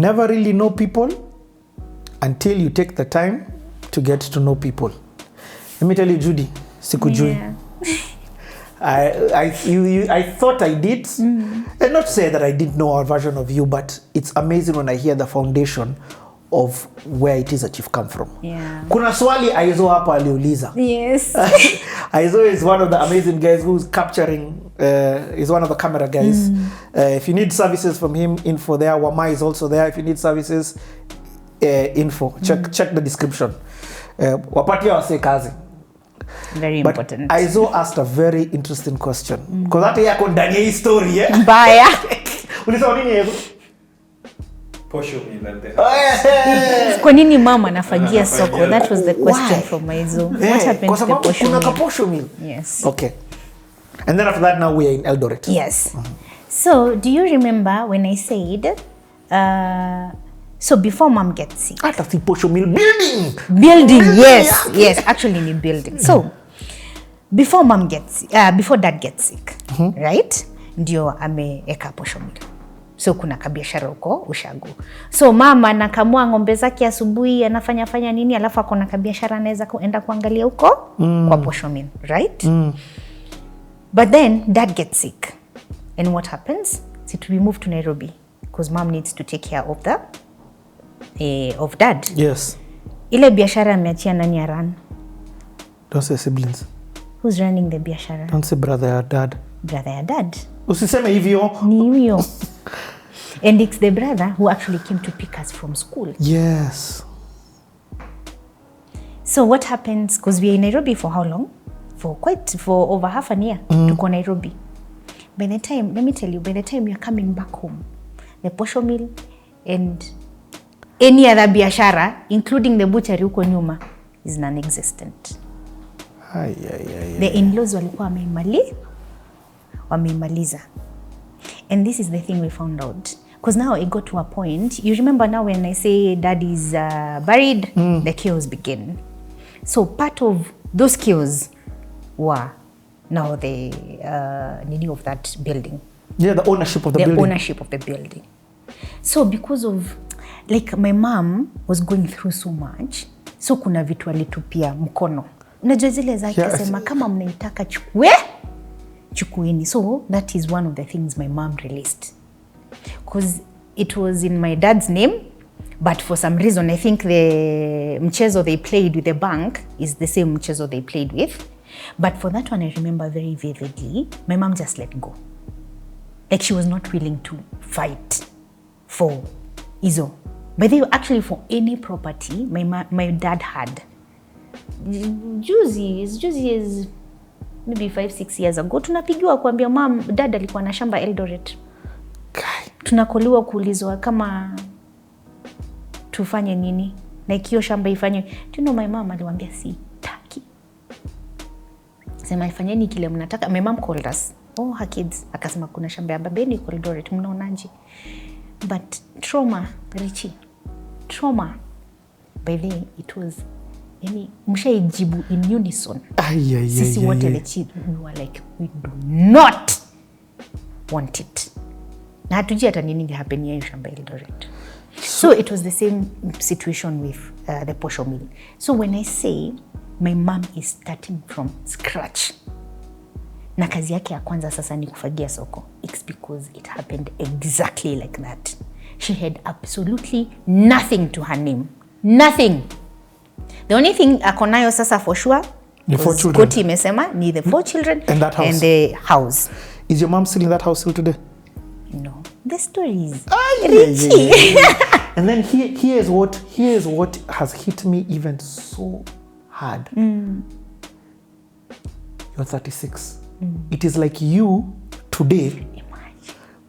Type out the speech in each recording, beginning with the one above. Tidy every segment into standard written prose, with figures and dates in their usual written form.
never really know people until you take the time to get to know people. Let me tell you, Judy, sikujui. Yeah. I thought I did, and not to say that I didn't know our version of you, but it's amazing when I hear the foundation of where it is that you've come from. Yeah. Kuna swali Aizo hapa aliuliza. Yes. Aizo is one of the amazing guys who's capturing, is one of the camera guys. If you need services from him, info there. Wama is also there. If you need services, info. Check the description. Wapatia wase kazi. Very important. But Aizo asked a very interesting question. Because hata yako ndani ya hii story, eh? Mbaya. Ulisema nini Aizo? Posho meal. Kwa nini mama anafagia soko? That was the question from Aizo. What happened to the posho meal? Kuna posho meal. Yes. Okay. And then after that, now we are in Eldoret. Yes. So, do you remember when I said, so before mom gets sick? Hata si posho meal, building. Building, yes. Yes, actually in building. So, before before dad gets sick, right? Ndio ameeka posho meal. So kuna kabiashara huko ushago. So mama anakamua ng'ombe zake asubuhi, anafanya nini, alafu akona kabiashara anaweza kuenda kuangalia huko kwa posho meal, right? But then dad gets sick. And what happens? So we move to Nairobi because mom needs to take care of of dad. Yes. Ile biashara ameachia nani ya run? Don't say siblings. Who's running the biashara? Don't say brother or dad. Brother ya dad. Usiseme hivyo. Ni huyo. And it's the brother who actually came to pick us from school. Yes. So what happens, because we are in Nairobi for how long? For over half an year to go Nairobi. By the time, let me tell you, by the time you're coming back home, the posho meal and any other biashara, including the butchery huko nyuma, is non-existent. The in-laws walikuwa wameimaliza. And this is the thing we found out. Because now it got to a point, you remember now when I say dad is buried, the chaos began. So part of those chaos were now the needing of that building. Yeah, the ownership of the building. The ownership of the building. So because of, like my mom was going through so much, so kuna vitu alitupia mkono. Unajua zile zake sema kama mnaitaka chukueni. So that is one of the things my mom released. Because it was in my dad's name, but for some reason I think the mchezo they played with the bank is the same mchezo they played with. But for that one I remember very vividly, my mom just let go. Like she was not willing to fight for Izo. But they actually for any property my dad had. Juzi is maybe 5-6 years ago, tunapigiwa kuambia mom, dad alikuwa na shamba Eldoret. Tunakoliwa kuulizwa kama tufanye nini, na hiyo shamba ifanye. Do you know my mom aliwaambia sitaki. Sema ifanyeni kile mnataka. My mom called us, her kids, akasema kuna shamba ya babeni kwa Eldoret, mnaonaje? But trauma, Richie, trauma. By the way, it was yani mshaijibu in unison. Sisi wote we were like, we do not want it. Na hatujui hata nini happen ya shamba Eldoret. So it was the same situation with the posho meal. So when I say my mom is starting from scratch, na kazi yake ya kwanza sasa ni kufagia soko, it's because it happened exactly like that. She had absolutely nothing to her name. Nothing. The only thing akonayo sasa for sure, the 4 children. Koti imesema ni the 4 children and that house. And the house. Is your mom still in that house still today? No. The story is Richie. And then here is what has hit me even so hard. You're 36. It is like you today,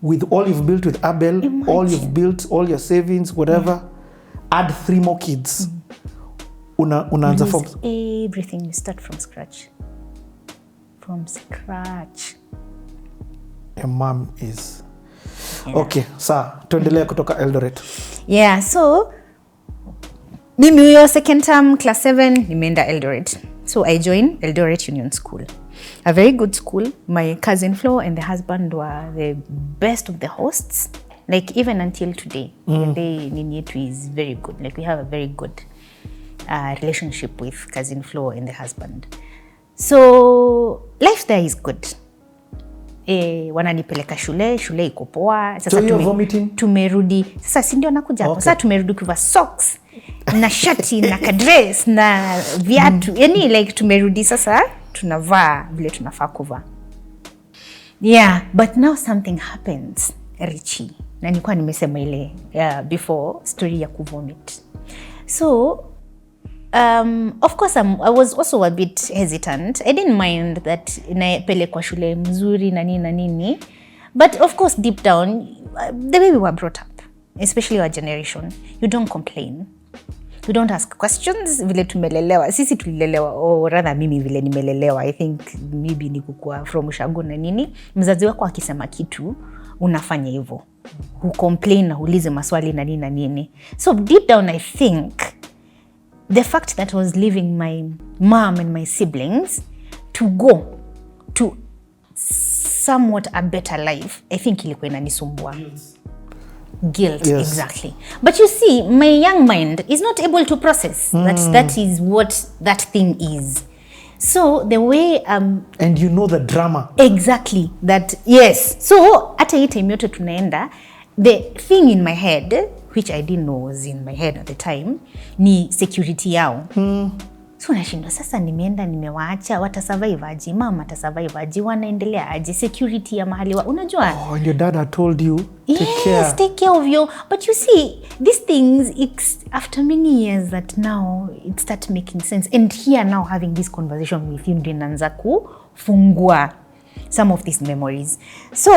with all you've built with Abel, all you've built, all your savings, whatever, add 3 more kids. Unaanza from everything. You start from scratch. From scratch. Your mom is okay. Sawa, tuendelea kutoka Eldoret. Yeah, so mimi huyo second term class 7 nimeenda Eldoret. So I joined Eldoret Union School. A very good school. My cousin Flo and the husband were the best of the hosts. Like even until today, the nini yetu is very good. Like we have a very good relationship with cousin Flo and the husband. So life there is good. Wananipeleka shule iko poa. Sasa so tumerudi. Sasa si ndio nakuja hapo. Sasa tumerudi kuva socks na shati na kadress na viatu. Yani like tumerudi sasa tunavaa vile tunafaa kuvaa. Yeah, but now something happens, Richie. Na nilikuwa nimesema ile before story ya kuvomit. So of course I was also a bit hesitant. I didn't mind that napelekwa shule mzuri na nini. But of course deep down the way we were brought up, especially our generation, you don't complain. You don't ask questions vile tumelelewa. Sisi tulilelewa, or rather mimi vile nimelelewa. I think maybe nikukua from ushago na nini. Mzazi wako akisema kitu, unafanya hivyo. Complain na ulize maswali na nini. So deep down I think the fact that I was leaving my mom and my siblings to go to somewhat a better life, I think ilikuwa inanisumbua. Guilt, yes. Exactly. But you see, my young mind is not able to process that is what that thing is. So the way and you know the drama. Exactly. That, yes. So hata hii time yote tunaenda, the thing in my head, which I didn't know was in my head at the time, ni security yao. So nashindwa sasa nimeenda nimewaacha, watasurvive aje, mama atasurvive aje, wanaendelea aje, security ya mahali unajua. Oh, and your dad had told you take care of you. But you see, these things, it's after many years that now it starts making sense. And here now having this conversation with you, ndio naanza kufungua some of these memories. So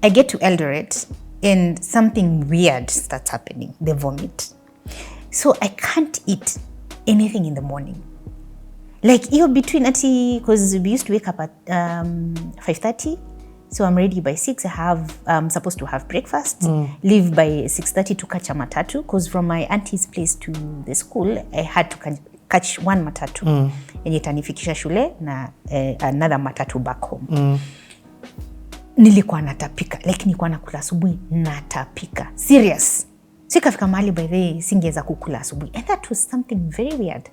I get to Eldoret and something weird starts happening, the vomit. So I can't eat anything in the morning. Like between because we used to wake up at 5:30. So I'm ready by 6. I'm supposed to have breakfast, leave by 6:30 to catch a matatu, because from my auntie's place to the school, I had to catch one matatu. And itanifikisha shule na another matatu back home. Nilikuwa natapika, like nilikuwa nakula asubuhi natapika. Serious. So ikafika mahali by the way singeweza kukula asubuhi. And that was something very weird.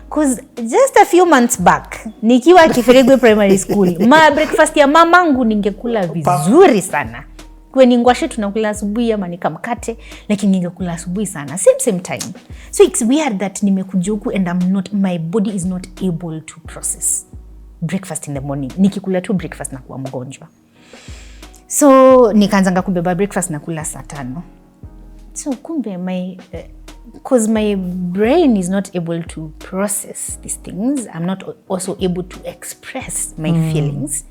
Because just a few months back, nikiwa Kibirigwi primary school, breakfast ya mamangu ningekula vizuri sana. Kwa ngwashe tunakula asubuhi ama nikamkate, lakini ningekula asubuhi sana. Same time. So it's weird that nimekuja huku and my body is not able to process breakfast in the morning. Nikikula tu breakfast na kuwa mgonjwa. So nikaanza kubeba breakfast na kula saa 5. So kumbe because my brain is not able to process these things, I'm not also able to express my feelings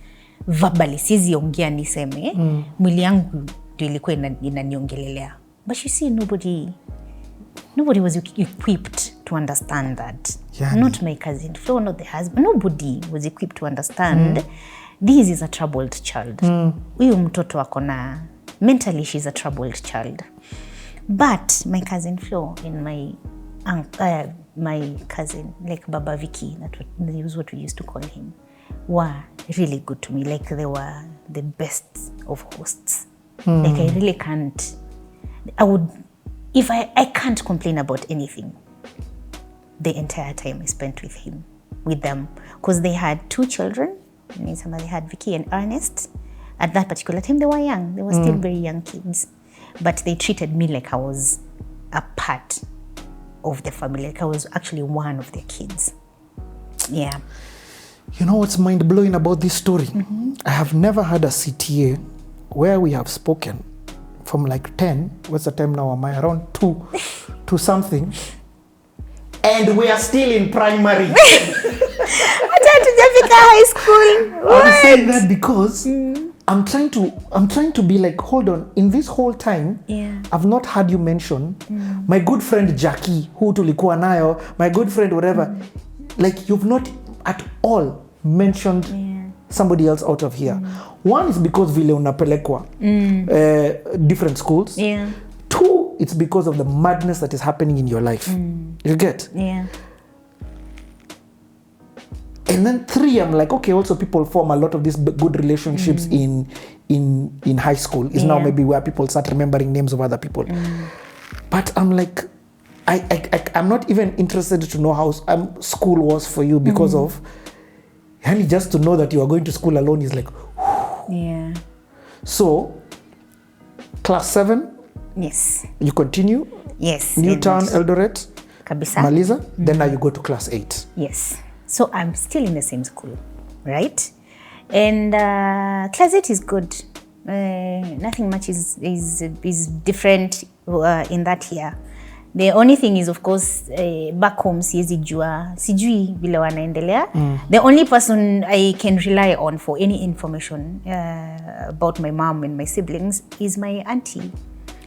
verbally. Sizi ongea niseme, mwili yangu ndio ilikuwa inaniongelelea. But you see, nobody was equipped to understand that. Yani. Not my cousin Flo, not the husband. Nobody was equipped to understand this is a troubled child. Huyu mtoto akona mentally she's a troubled child. But my cousin Flo and my cousin, like Baba Vicky, that was what we used to call him, were really good to me. Like they were the best of hosts. Like I really can't, I can't complain about anything the entire time I spent with them. Because they had 2 children. They had Vicky and Ernest. At that particular time, they were young. They were still very young kids. But they treated me like I was a part of the family. Like I was actually one of their kids. Yeah. You know what's mind-blowing about this story? I have never had a CTA where we have spoken from like 10, what's the time now? Am I around 2 to something? And we are still in primary. I tried to Jessica High School. What? I'm saying that because I'm trying to be like, hold on, in this whole time, I've not had you mention my good friend Jackie, who tulikuwa nayo, my good friend whatever. Like you've not at all mentioned somebody else out of here. One is because vile unapelekwa different schools. 2, it's because of the madness that is happening in your life. You get? Yeah. And then 3, I'm like, okay, also people form a lot of these good relationships in in high school is now maybe where people start remembering names of other people. But I'm like, I'm not even interested to know how school was for you because of, and just to know that you are going to school alone is like, Yeah. So, class 7. Yes. You continue. Yes. Newtown, Eldoret. Kabisa. Maliza. Then now you go to class 8. Yes. So I'm still in the same school, right? And class 8 is good. Nothing much is different in that year. The only thing is, of course, back home sijui vile wanaendelea. The only person I can rely on for any information about my mom and my siblings is my auntie,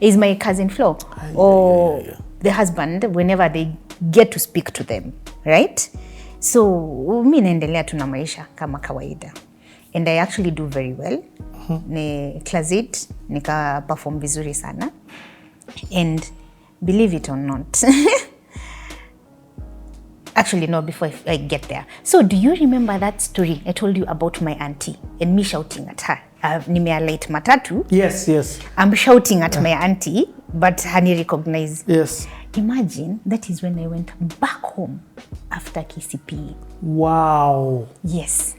is my cousin Flo, or the husband whenever they get to speak to them, right? So mi naendelea tu na maisha kama kawaida. And I actually do very well. Ni class 8 nika perform vizuri sana. And believe it or not, actually no, before I get there. So do you remember that story I told you about my auntie and me shouting at her? Nimea late matatu. Yes. I'm shouting at my auntie, but hani recognize. Yes. Imagine that is when I went back home after KCPE. Wow. Yes.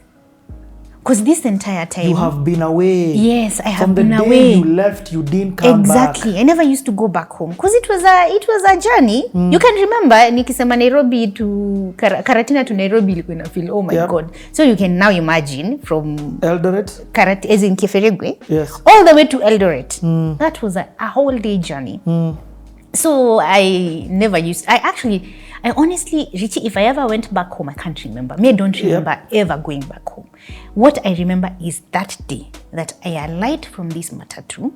Because this entire time... You have been away. Yes, I have been away. From the day you left, you didn't come back. Exactly. I never used to go back home. Because it was a journey. You can remember, nikisema Nairobi to... Karatina to Nairobi, ilikuwa feel, oh my God. So you can now imagine from... Eldoret? As in Kibirigwi. Yes. All the way to Eldoret. That was a whole day journey. So I honestly, Richie, if I ever went back home, I can't remember. I don't remember ever going back home. What I remember is that day that I alight from this matatu.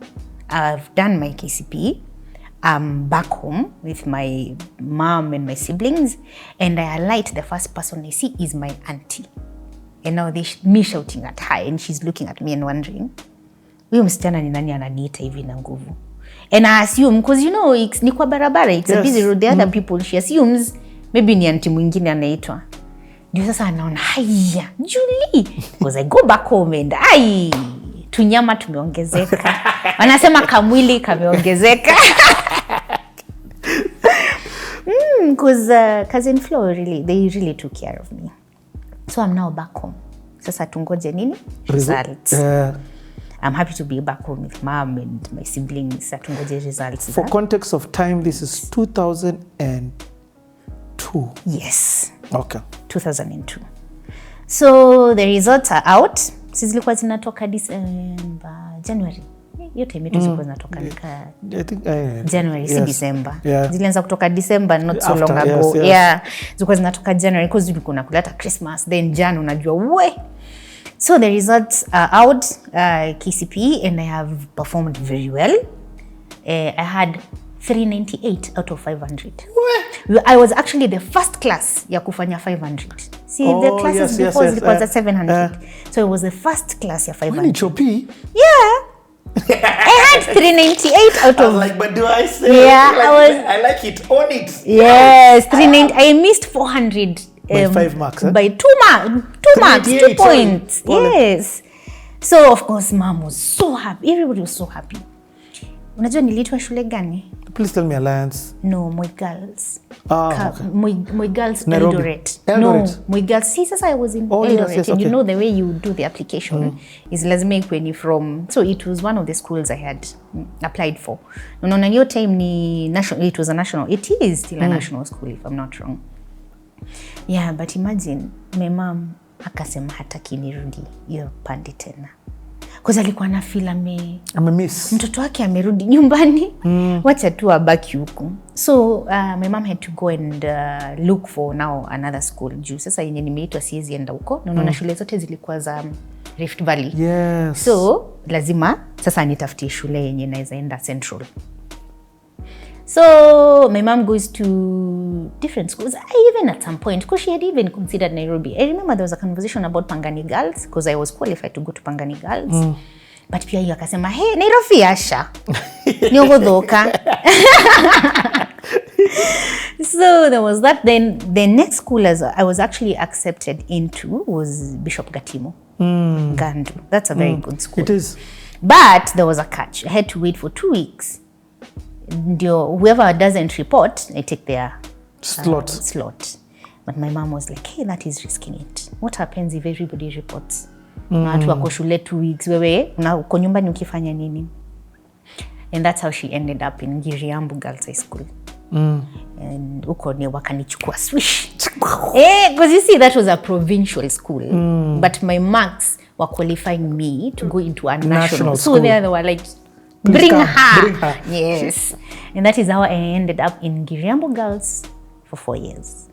I've done my KCPE. I'm back home with my mom and my siblings. And I alight, the first person I see is my auntie. And now me shouting at her and she's looking at me and wondering, huyu msichana ni nani ananiita hivi na nguvu? And I assume, because you know, ni kwa barabara, it's a busy road. The other people, she assumes, maybe ni auntie mwingine anaitwa. Ndio sasa anaona, haya, Julie. Because I go back home and, tunyama tumeongezeka. Wanasema kamwili kameongezeka. Because cousin Flo, they really took care of me. So I'm now back home. Sasa tungoje nini? Results. I'm happy to be back home with mom and my siblings. Atungoje results. For context of time, this is 2002. Yes. Okay. 2002. So the results are out. Zilikuwa zinatoka January. Hiyo time yetu zilikuwa zinatoka I think January, si December. Yeah. Zilianza kutoka December, not so long ago. Yes. Yeah. Zilikuwa zinatoka January because zilikuwa nakuleta Christmas, then Jan unajua we. So the results are out, KCPE, and I have performed very well. I had 398 out of 500. I was actually the first class ya kufanya 500. See, the classes before it was 700. So it was the first class ya 500. When Chopi? Yeah. I had 398 out of... I was like, but do I say? Yeah, I like it. Own it. Yes, 398. I missed 400. By 5 marks, By 2 marks, 2 points. Yes. So, of course, mom was so happy. Everybody was so happy. Unajua niliitwa shule gani? Please tell me Alliance. No, Moi Girls. Okay. Moi Girls, Nairobi. Eldoret. Eldoret. No, Moi Girls. See, sasa I was in Eldoret. Yes, and okay. you know the way you do the application is lazima ikweni from... So it was one of the schools I had applied for. No, your time ni national. It was a national. It is still a national school, if I'm not wrong. Yeah, but imagine, my mom akasema hataki nirudi hiyo pande tena. Because alikuwa na feel amemiss. Mtoto wake amerudi nyumbani. Wacha tu abaki huku. So my mom had to go and look for now another school. Juu sasa yenye nimeitwa siwezi enda huko. Na shule zote zilikuwa za Rift Valley. Yes. So lazima sasa nitafutie shule yenye naweza enda Central. So my mom goes to different schools. Even at some point, because she had even considered Nairobi. I remember there was a conversation about Pangani Girls, because I was qualified to go to Pangani Girls. But pia hiyo akasema, hey, Nairobi asha. Nyogodhoka. So there was that. Then the next school as I was actually accepted into was Bishop Gatimo. Gandu. That's a very good school. It is. But there was a catch. I had to wait for 2 weeks. Whoever doesn't report, I take their slot. But my mom was like, hey, that is risking it. What happens if everybody reports? Na watu wako shule 2 weeks, wewe uko nyumbani ukifanya nini? And that's how she ended up in Giriambu Girls High School. And uko ni wakanichukua swish. Because you see, that was a provincial school. But my marks were qualifying me to go into a national school. So they were like, bring her. Yes. And that is how I ended up in Giriambu Girls for 4 years.